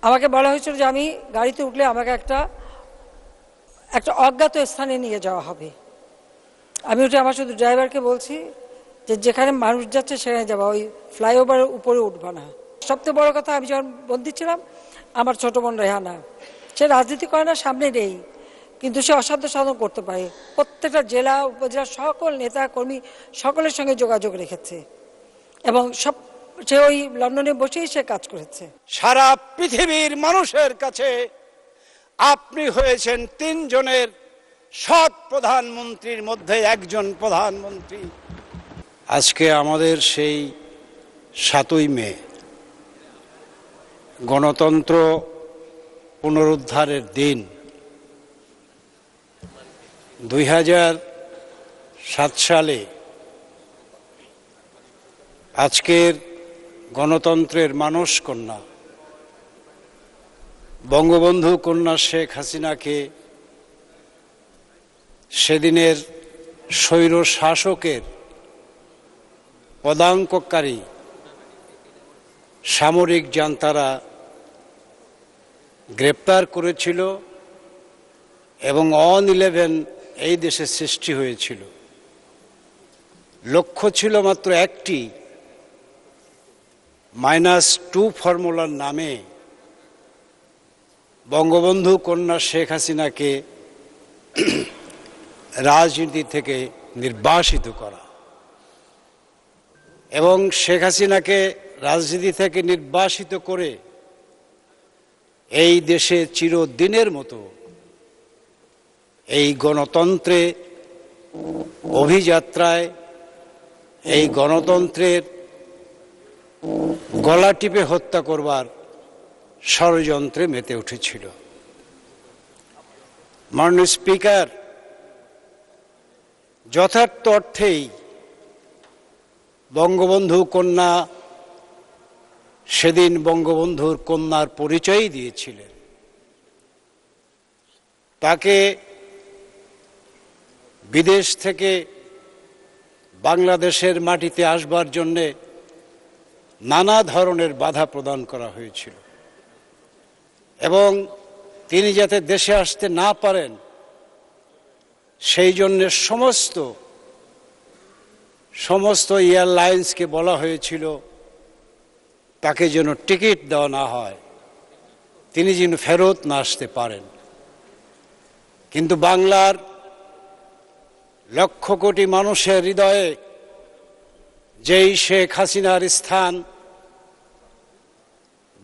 আমাকে বলা হয়েছিল যে আমি গাড়িতে উঠলে আমাকে একটা অজ্ঞাত স্থানে নিয়ে যাওয়া হবে। আমি উঠে আমার শুধু ড্রাইভারকে বলছি যে যেখানে মানুষ যাচ্ছে সেখানে যাবো, ওই ফ্লাইওভারের উপরে উঠবো না। সবচেয়ে বড় কথা, আমি যখন বন্দী ছিলাম, আমার ছোট বোন রেহানা, সে রাজনীতি করে না, সামনে নেই, কিন্তু সে অসাধ্য সাধন করতে পারে। প্রত্যেকটা জেলা উপজেলা সকল নেতা কর্মী সকলের সঙ্গে যোগাযোগ রেখেছে এবং সে ওই লন্ডনে বসেই সে কাজ করেছে। সারা পৃথিবীর মানুষের কাছে আপনি হয়েছেন 3 জনের সৎ প্রধানমন্ত্রীর মধ্যে একজন প্রধানমন্ত্রী। আজকে আমাদের সেই 7ই মে গণতন্ত্র পুনরুদ্ধারের দিন। 2007 সালে আজকের গণতন্ত্রের মানস কন্যা বঙ্গবন্ধু কন্যা শেখ হাসিনাকে সেদিনের স্বৈর শাসকের পদাঙ্ককারী সামরিক জান্তারা গ্রেপ্তার করেছিল এবং অন-11 এই দেশে সৃষ্টি হয়েছিল। লক্ষ্য ছিল মাত্র একটি, -2 ফর্মুলার নামে বঙ্গবন্ধু কন্যা শেখ হাসিনাকে রাজনীতি থেকে নির্বাসিত করা। এবং শেখ হাসিনাকে রাজনীতি থেকে নির্বাসিত করে এই দেশে চিরদিনের মতো এই গণতন্ত্রে অভিযাত্রায়, এই গণতন্ত্রের গলা টিপে হত্যা করবার ষড়যন্ত্রে মেতে উঠেছিল। মাননীয় স্পিকার, যথার্থ অর্থেই বঙ্গবন্ধু কন্যা সেদিন বঙ্গবন্ধুর কন্যার পরিচয় দিয়েছিলেন। তাকে বিদেশ থেকে বাংলাদেশের মাটিতে আসবার জন্যে নানা ধরনের বাধা প্রদান করা হয়েছিল এবং তিনি যাতে দেশে আসতে না পারেন সেই জন্য সমস্ত এয়ারলাইন্সকে বলা হয়েছিল তাকে যেন টিকিট দেওয়া না হয়, তিনি যেন ফেরত না আসতে পারেন। কিন্তু বাংলার লক্ষ কোটি মানুষের হৃদয়ে যেই শেখ হাসিনার স্থান,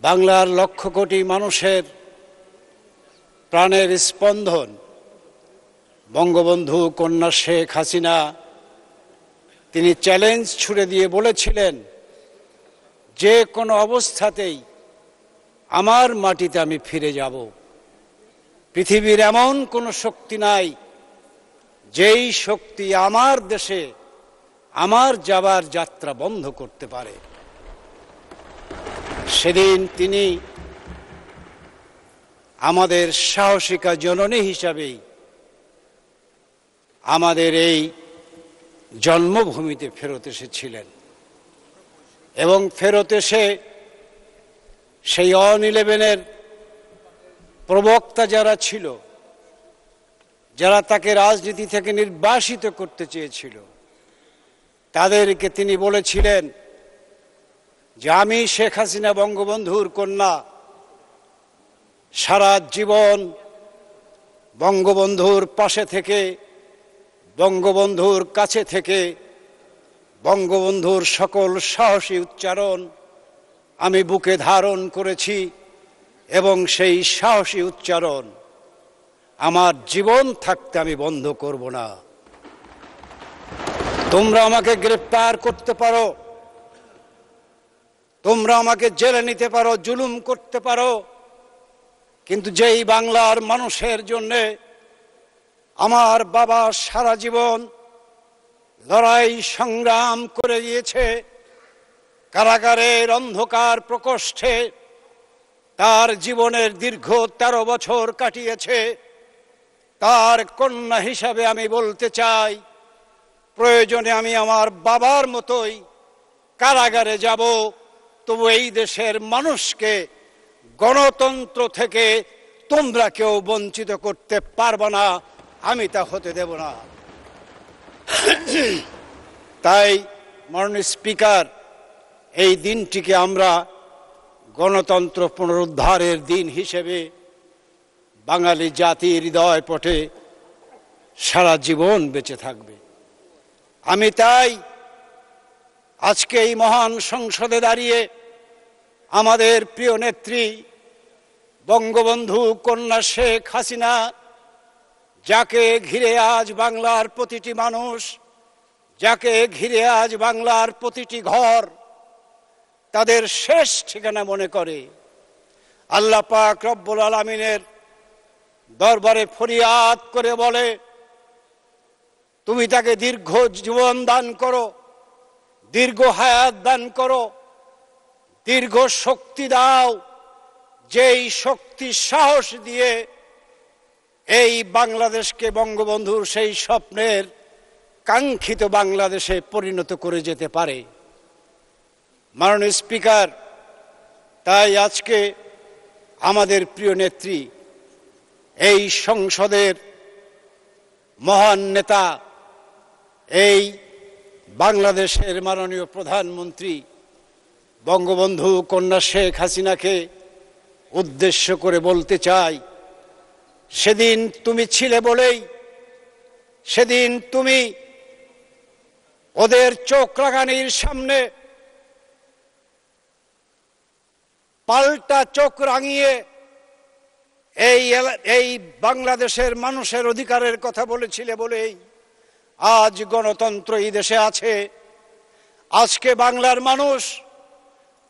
বাংলার লক্ষ কোটি মানুষের প্রাণের স্পন্দন বঙ্গবন্ধু কন্যা শেখ হাসিনা, তিনি চ্যালেঞ্জ ছুড়ে দিয়ে বলেছিলেন, যে কোনো অবস্থাতেই আমার মাটিতে আমি ফিরে যাব। পৃথিবীর এমন কোনো শক্তি নাই যেই শক্তি আমার দেশে আমার যাবার যাত্রা বন্ধ করতে পারে। সেদিন তিনি আমাদের সাহসিকা জননী হিসাবেই আমাদের এই জন্মভূমিতে ফেরত এসেছিলেন এবং ফেরত এসে সেই অন-11-এর প্রবক্তা যারা ছিল, যারা তাকে রাজনীতি থেকে নির্বাসিত করতে চেয়েছিল, তাদেরকে তিনি বলেছিলেন যে আমি শেখ হাসিনা বঙ্গবন্ধুর কন্যা সারা জীবন বঙ্গবন্ধুর পাশে থেকে, বঙ্গবন্ধুর কাছে থেকে বঙ্গবন্ধুর সকল সাহসী উচ্চারণ আমি বুকে ধারণ করেছি এবং সেই সাহসী উচ্চারণ আমার জীবন থাকতে আমি বন্ধ করব না। তোমরা আমাকে গ্রেফতার করতে পারো, তোমরা আমাকে জেলে নিতে পারো, জুলুম করতে পারো, কিন্তু যেই বাংলার মানুষের জন্যে আমার বাবা সারা জীবন লড়াই সংগ্রাম করে গিয়েছে, কারাগারের অন্ধকার প্রকোষ্ঠে তার জীবনের দীর্ঘ 13 বছর কাটিয়েছে, তার কন্যা হিসাবে আমি বলতে চাই, প্রয়োজনে আমি আমার বাবার মতোই কারাগারে যাব, তবু এই দেশের মানুষকে গণতন্ত্র থেকে তোমরা কেউ বঞ্চিত করতে পারবে না, আমি তা হতে দেব না। তাই মাননীয় স্পিকার, এই দিনটিকে আমরা গণতন্ত্র পুনরুদ্ধারের দিন হিসেবে বাঙালি জাতির হৃদয় পটে সারা জীবন বেঁচে থাকবে। আমি তাই আজকে এই মহান সংসদে দাঁড়িয়ে আমাদের প্রিয় নেত্রী বঙ্গবন্ধু কন্যা শেখ হাসিনা, যাকে ঘিরে আজ বাংলার প্রতিটি মানুষ, যাকে ঘিরে আজ বাংলার প্রতিটি ঘর তাদের শেষ ঠিকানা মনে করে, আল্লাহ পাক রব্বুল আলামিনের দরবারে ফরিয়াদ করে বলে, তুমি তাকে দীর্ঘ জীবন দান করো, দীর্ঘ হায়াত দান করো, দীর্ঘ শক্তি দাও, যেই শক্তি সাহস দিয়ে এই বাংলাদেশকে বঙ্গবন্ধুর সেই স্বপ্নের কাঙ্ক্ষিত বাংলাদেশে পরিণত করে যেতে পারে। মাননীয় স্পিকার, তাই আজকে আমাদের প্রিয় নেত্রী, এই সংসদের মহান নেতা, এই বাংলাদেশের মাননীয় প্রধানমন্ত্রী বঙ্গবন্ধু কন্যা শেখ হাসিনাকে উদ্দেশ্য করে বলতে চাই, সেদিন তুমি ছিলে বলেই, সেদিন তুমি ওদের চোখ রাঙানির সামনে পাল্টা চোখ রাঙিয়ে এই বাংলাদেশের মানুষের অধিকারের কথা বলেছিলে বলেই আজ গণতন্ত্র এই দেশে আছে। আজকে বাংলার মানুষ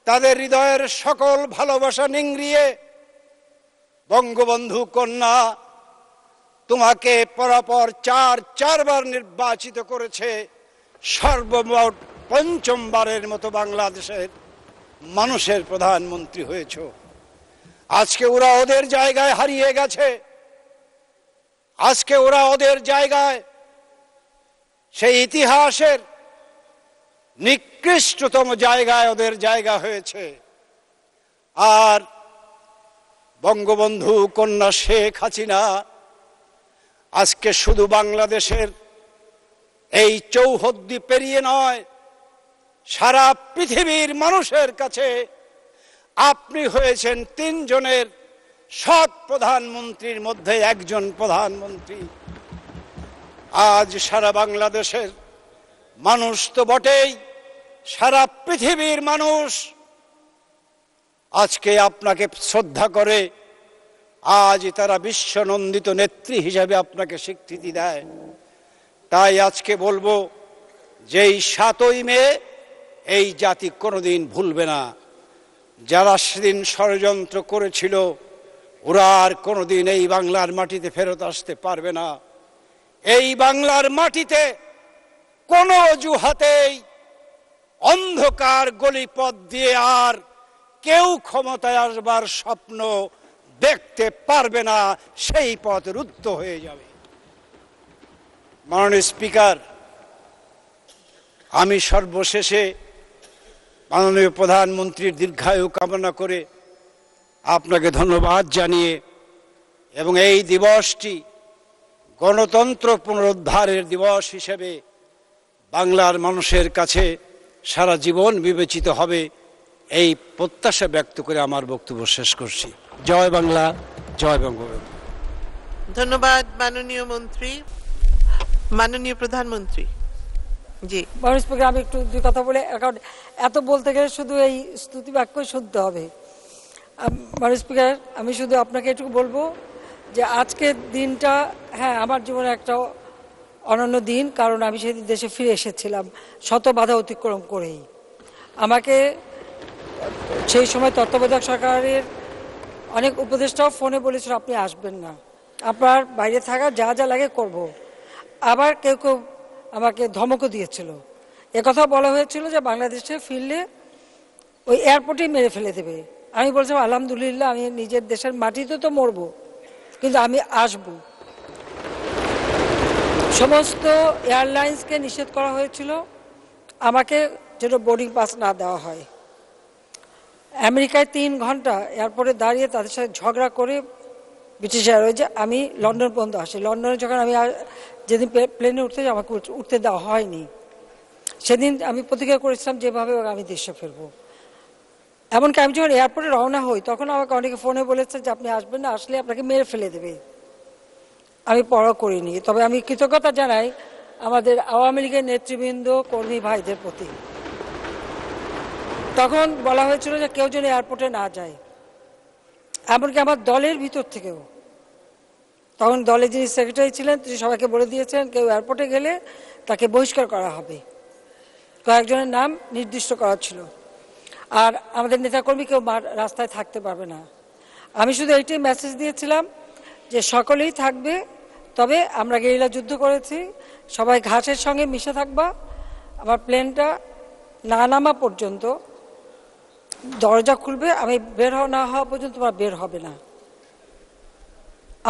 তাদের হৃদয়ের সকল ভালোবাসা নিংড়িয়ে বঙ্গবন্ধু কন্যা তোমাকে পরপর চারবার নির্বাচিত করেছে, সর্বমোট পঞ্চমবারের মতো বাংলাদেশের মানুষের প্রধানমন্ত্রী হয়েছ। আজকে ওরা ওদের জায়গায় হারিয়ে গেছে, আজকে ওরা ওদের জায়গায় সেই ইতিহাসের নিকৃষ্টতম জায়গায় ওদের জায়গা হয়েছে। আর বঙ্গবন্ধু কন্যা শেখ হাসিনা আজকে শুধু বাংলাদেশের এই চৌহদ্দি পেরিয়ে নয়, সারা পৃথিবীর মানুষের কাছে আপনি হয়েছেন তিনজনের সৎ প্রধানমন্ত্রীর মধ্যে একজন প্রধানমন্ত্রী। আজ সারা বাংলাদেশের মানুষ তো বটেই, সারা পৃথিবীর মানুষ আজকে আপনাকে শ্রদ্ধা করে, আজ তারা বিশ্বনন্দিত নেত্রী হিসাবে আপনাকে স্বীকৃতি দেয়। তাই আজকে বলবো যে এই 7ই মে এই জাতি কোনোদিন ভুলবে না। যারা সেদিন ষড়যন্ত্র করেছিল ওরা আর কোনোদিন এই বাংলার মাটিতে ফেরত আসতে পারবে না। এই বাংলার মাটিতে কোনো অজুহাতেই অন্ধকার গলিপথ দিয়ে আর কেউ ক্ষমতায় আসবার স্বপ্ন দেখতে পারবে না, সেই পথ রুদ্ধ হয়ে যাবে। মাননীয় স্পিকার, আমি সর্বশেষে মাননীয় প্রধানমন্ত্রীর দীর্ঘায়ু কামনা করে আপনাকে ধন্যবাদ জানিয়ে এবং এই দিবসটি গণতন্ত্র পুনরুদ্ধারের দিবস হিসেবে বাংলার মানুষের কাছে সারা জীবন বিবেচিত হবে, এই প্রত্যাশা ব্যক্ত করে আমার বক্তব্য শেষ করছি। জয় বাংলা, জয় বঙ্গবন্ধু। ধন্যবাদ মাননীয় মন্ত্রী। মাননীয় প্রধানমন্ত্রী। জি মাননীয় স্পিকার, আমি একটু দুই কথা বলে, কারণ এত বলতে গেলে শুধু এই স্তুতি বাক্যই শুনতে হবে। মাননীয় স্পিকার, আমি শুধু আপনাকে এটুকু বলবো যে আজকের দিনটা, হ্যাঁ, আমার জীবনে একটা অনন্য দিন, কারণ আমি সেদিন দেশে ফিরে এসেছিলাম শত বাধা অতিক্রম করেই। আমাকে সেই সময় তত্ত্বাবধায়ক সরকারের অনেক উপদেষ্টাও ফোনে বলেছিল আপনি আসবেন না, আপনার বাইরে থাকা যা যা লাগে করব। আবার কেউ কেউ আমাকে ধমকও দিয়েছিল, একথা বলা হয়েছিল যে বাংলাদেশে ফিরলে ওই এয়ারপোর্টেই মেরে ফেলে দেবে। আমি বলছিলাম আলহামদুলিল্লাহ, আমি নিজের দেশের মাটিতে তো মরবো, কিন্তু আমি আসব। সমস্ত এয়ারলাইন্সকে নিষেধ করা হয়েছিল আমাকে যেন বোর্ডিং পাস না দেওয়া হয়। আমেরিকায় 3 ঘন্টা এয়ারপোর্টে দাঁড়িয়ে তাদের সাথে ঝগড়া করে ব্রিটিশ এয়ারওয়েজে আমি লন্ডন পর্যন্ত আসি। লন্ডনে যখন আমি যেদিন প্লেনে উঠতে যাই আমাকে উঠতে দেওয়া হয়নি। সেদিন আমি প্রতিজ্ঞা করেছিলাম যেভাবে আমি দেশে ফিরবো। এমনকি আমি যখন এয়ারপোর্টে রওনা হই তখন আমাকে অনেকে ফোনে বলেছে যে আপনি আসবেন না, আসলে আপনাকে মেরে ফেলে দেবে। আমি পরোয়া করিনি। তবে আমি কৃতজ্ঞতা জানাই আমাদের আওয়ামী লীগের নেতৃবৃন্দ কর্মী ভাইদের প্রতি। তখন বলা হয়েছিল যে কেউ যেন এয়ারপোর্টে না যায়, এমনকি আমার দলের ভিতর থেকেও। তখন দলে যিনি সেক্রেটারি ছিলেন তিনি সবাইকে বলে দিয়েছেন কেউ এয়ারপোর্টে গেলে তাকে বহিষ্কার করা হবে। কয়েকজনের নাম নির্দিষ্ট করা ছিল। আর আমাদের নেতাকর্মী কেউ রাস্তায় থাকতে পারবে না। আমি শুধু এইটাই মেসেজ দিয়েছিলাম যে সকলেই থাকবে, তবে আমরা গেরিলা যুদ্ধ করেছি, সবাই ঘাসের সঙ্গে মিশে থাকবা। আমার প্লেনটা না নামা পর্যন্ত দরজা খুলবে, আমি বের না হওয়া পর্যন্ত তোমার বের হবে না।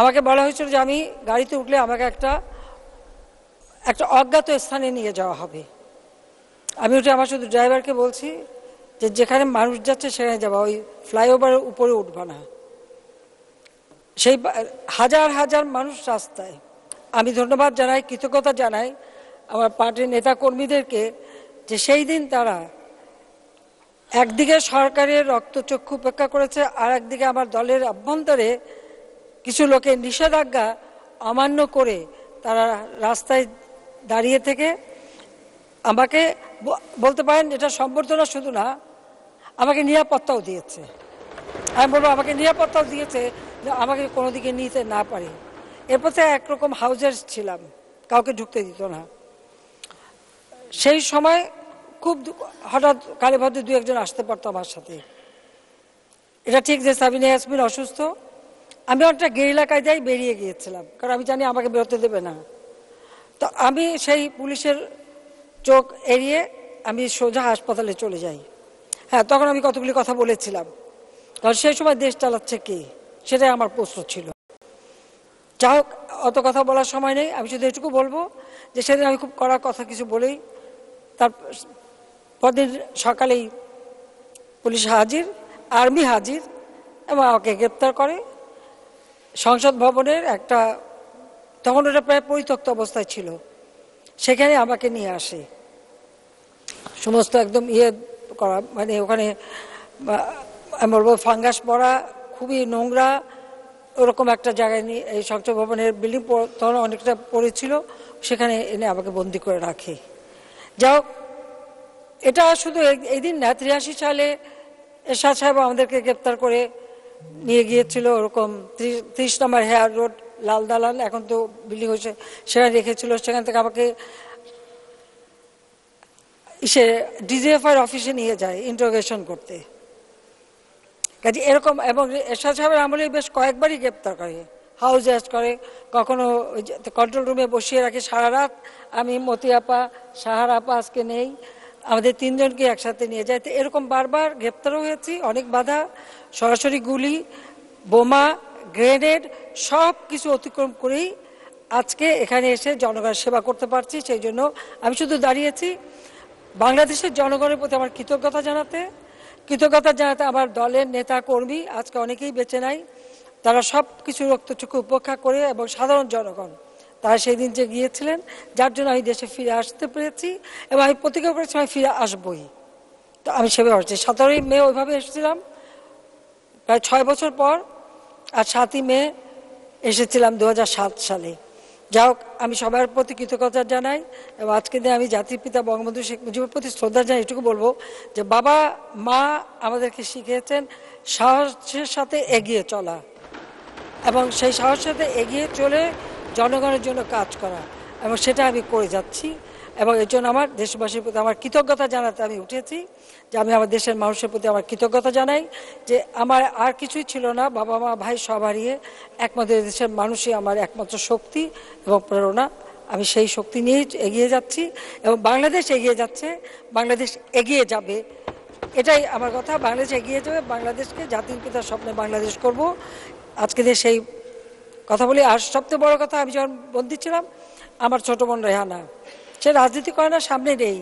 আমাকে বলা হয়েছিল যে আমি গাড়িতে উঠলে আমাকে একটা অজ্ঞাত স্থানে নিয়ে যাওয়া হবে। আমি উঠে আমার শুধু ড্রাইভারকে বলছি যে যেখানে মানুষ যাচ্ছে সেখানে যাবা, ওই ফ্লাইওভারের উপরে উঠবা না। সেই হাজার হাজার মানুষ রাস্তায়। আমি ধন্যবাদ জানাই, কৃতজ্ঞতা জানাই আমার পার্টির নেতা কর্মীদেরকে যে সেই দিন তারা একদিকে সরকারের রক্তচক্ষু উপেক্ষা করেছে, আর একদিকে আমার দলের অভ্যন্তরে কিছু লোকের নিষেধাজ্ঞা অমান্য করে তারা রাস্তায় দাঁড়িয়ে থেকে আমাকে বলতে পারেন এটা সম্বর্ধনা শুধু না, আমাকে নিরাপত্তাও দিয়েছে। আমি বলবো আমাকে নিরাপত্তাও দিয়েছে যে আমাকে কোনো দিকে নিতে না পারে। এরপর থেকে একরকম হাউজের ছিলাম, কাউকে ঢুকতে দিত না। সেই সময় খুব হঠাৎ কালীভদ্রে 2-1 জন আসতে পারতো আমার সাথে। এটা ঠিক যে সাবিনা ইয়াসমিন অসুস্থ, আমি একটা গেরিলা কায়দায় বেরিয়ে গিয়েছিলাম, কারণ আমি জানি আমাকে বেরোতে দেবে না। তো আমি সেই পুলিশের চোখ এড়িয়ে আমি সোজা হাসপাতালে চলে যাই। হ্যাঁ, তখন আমি কতগুলি কথা বলেছিলাম, কারণ সেই সময় দেশ চালাচ্ছে কে সেটাই আমার প্রশ্ন ছিল। যা হোক, অত কথা বলার সময় নেই। আমি শুধু এটুকু বলবো যে সেদিন আমি খুব কড়া কথা কিছু বলেই তার পরদিন সকালেই পুলিশ হাজির, আর্মি হাজির, এবং আমাকে গ্রেপ্তার করে। সংসদ ভবনের তখন ওটা প্রায় পরিত্যক্ত অবস্থায় ছিল, সেখানে আমাকে নিয়ে আসে। সমস্ত একদম করা, মানে ওখানে আমি বলবো ফাঙ্গাস পড়া, খুবই নোংরা, ওরকম একটা জায়গায় নিয়ে এই সংসদ ভবনের বিল্ডিং তখন অনেকটা পড়েছিল, সেখানে এনে আমাকে বন্দি করে রাখে। যাই হোক, এটা শুধু এই দিন না, 83 সালে এরশাদ সাহেব আমাদেরকে গ্রেপ্তার করে নিয়ে গিয়েছিল ওরকম 30 নম্বর হেয়ার রোড লাল দালান, এখন তো বিল্ডিং হয়েছে, সেখানে রেখেছিল। সেখান থেকে আমাকে ডিজিএফআই অফিসে নিয়ে যায় ইন্টারোগেশন করতে। কাজে এরকম, এবং এরশাদ সাহেবের আমলে বেশ কয়েকবারই গ্রেপ্তার করে, হাউস অ্যারেস্ট করে, কখনো কন্ট্রোল রুমে বসিয়ে রাখে সারা রাত। আমি মতি আপা, সাহার আপা আজকে নেই, আমাদের 3 জনকে একসাথে নিয়ে যায়। তো এরকম বারবার গ্রেপ্তারও হয়েছি, অনেক বাধা, সরাসরি গুলি, বোমা, গ্রেনেড সব কিছু অতিক্রম করেই আজকে এখানে এসে জনগণের সেবা করতে পারছি। সেই জন্য আমি শুধু দাঁড়িয়েছি বাংলাদেশের জনগণের প্রতি আমার কৃতজ্ঞতা জানাতে আমার দলের নেতা কর্মী আজকে অনেকেই বেঁচে নাই, তারা সব কিছু রক্তচক্ষু উপেক্ষা করে, এবং সাধারণ জনগণ তারা সেই দিন যে গিয়েছিলেন, যার জন্য আমি দেশে ফিরে আসতে পেরেছি, এবং আমি প্রতিজ্ঞা করেছি আমি ফিরে আসবই। তো আমি সেভাবে আসছি। 17ই মে ওইভাবে এসেছিলাম প্রায় 6 বছর পর, আর 7ই মে এসেছিলাম 2007 সালে। যাই হোক, আমি সবার প্রতি কৃতজ্ঞতা জানাই, এবং আজকে দিনে আমি জাতির পিতা বঙ্গবন্ধু শেখ মুজিবের প্রতি শ্রদ্ধা জানাই। এটুকু বলবো যে বাবা মা আমাদেরকে শিখিয়েছেন সাহসের সাথে এগিয়ে চলা, এবং সেই সাহসের সাথে এগিয়ে চলে জনগণের জন্য কাজ করা, এবং সেটা আমি করে যাচ্ছি। এবং এর জন্য আমার দেশবাসীর প্রতি আমার কৃতজ্ঞতা জানাতে আমি উঠেছি, যে আমি আমার দেশের মানুষের প্রতি আমার কৃতজ্ঞতা জানাই যে আমার আর কিছুই ছিল না, বাবা মা ভাই সব হারিয়ে একমাত্র দেশের মানুষই আমার একমাত্র শক্তি এবং প্রেরণা। আমি সেই শক্তি নিয়েই এগিয়ে যাচ্ছি, এবং বাংলাদেশ এগিয়ে যাচ্ছে, বাংলাদেশ এগিয়ে যাবে, এটাই আমার কথা। বাংলাদেশ এগিয়ে যাবে, বাংলাদেশকে জাতির পিতার স্বপ্নে বাংলাদেশ করব। আজকে দিয়ে সেই কথা বলি। আর সবচেয়ে বড় কথা, আমি যখন বন্দী ছিলাম আমার ছোট বোন রেহানা, সে রাজনীতি করে না, সামনে নেই,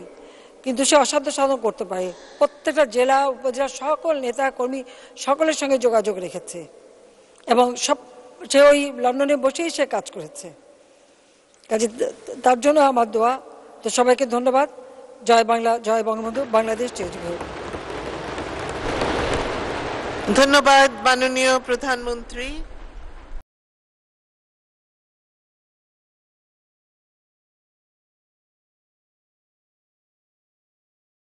কিন্তু সে অসাধ্য সাধন করতে পারে। প্রত্যেকটা জেলা উপজেলা সকল নেতা কর্মী সকলের সঙ্গে যোগাযোগ রেখেছে এবং সে ওই লন্ডনে বসেই সে কাজ করেছে। কাজে তার জন্য আমার দোয়া। তো সবাইকে ধন্যবাদ। জয় বাংলা, জয় বঙ্গবন্ধু, বাংলাদেশ চিরজীবী হোক। ধন্যবাদ মাননীয় প্রধানমন্ত্রী।